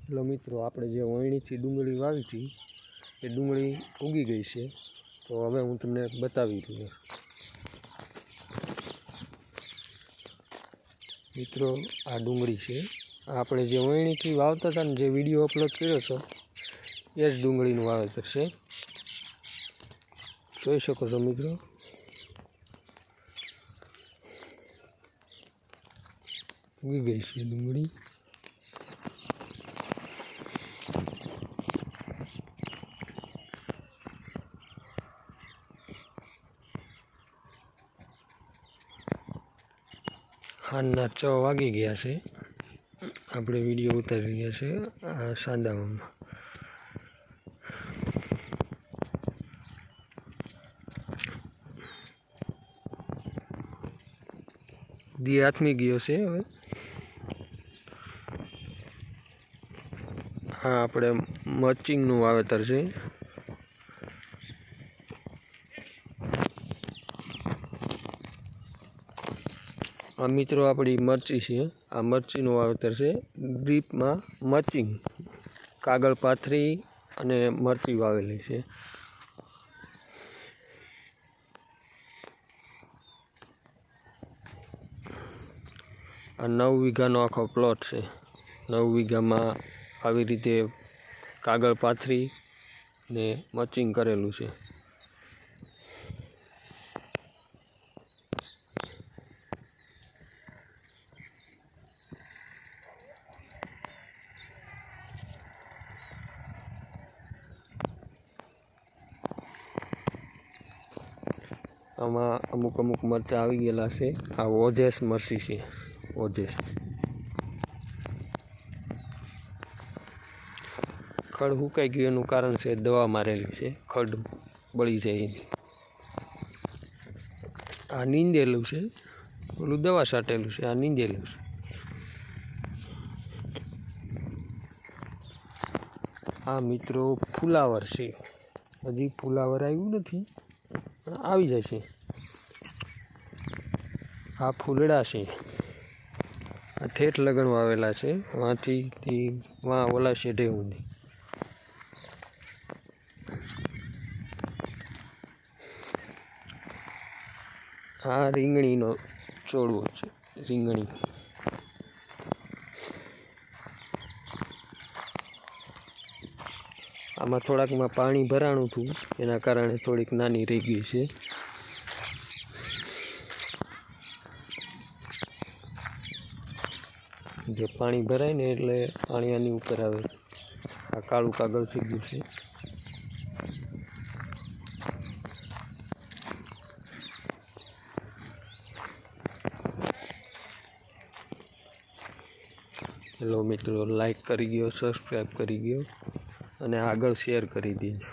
Hello મિત્રો, આપણે જે વણણીથી ડુંગળી વાવી હતી એ ડુંગળી ઉગી ગઈ છે. તો હવે હું તમને બતાવી દઉં. મિત્રો, આ ડુંગળી છે. આપણે જે વણણીથી વાવતા હતા ને, જે વિડીયો અપલોડ કર્યો હતો એ જ ડુંગળીનું વાવેતર છે. જોઈ શકો છો મિત્રો. ઉગી ગઈ છે ડુંગળી. હાલના 6 વાગી ગયા છે. આપણે વિડીયો ઉતારી રહ્યા છે આ સાંદામાં. દી આથમી ગયો છે. હવે આ આપણે મર્ચિંગનું વાવેતર છે. આ મિત્રો આપણી મરચી છે. આ મરચીનું વાવેતર છે. ડ્રીપમાં મર્ચિંગ કાગળ પાથરી અને મરચી વાવેલી છે. આ 9 વીઘાનો આખો પ્લોટ છે. 9 વીઘામાં આવી રીતે કાગળ પાથરી ને મર્ચિંગ કરેલું છે. આમાં અમુક મરચાં આવી ગયેલા છે. આ ઓજેસ મરચી છે. ઓજેસ ખડ સુકાઈ ગયું એનું કારણ છે દવા મારેલી છે. ખડ બળી જાય એની. આ નીંદેલું છે. ઓલું દવા છાંટેલું છે. આ નીંદેલું છે. આ મિત્રો ફુલાવર છે. હજી ફુલાવર આવ્યું નથી, પણ આવી જાય છે. આ ફૂલડા છે. આ ઠેઠ લગણ વાવેલા છે. વાંથી વાં ઓલા શેઢે ઊંધી. આ રીંગણીનો છોડવો છે. રીંગણી આમાં થોડાકમાં પાણી ભરાણું હતું, એના કારણે થોડીક નાની રહી ગઈ છે. જે પાણી ભરાય ને એટલે પાણી આની ઉપર આવે. આ કાળું કાગળ થઈ ગયું છે. હેલો મિત્રો, લાઈક કરી ગયો, સબસ્ક્રાઈબ કરી ગયો અને આગળ શેર કરી દેજો.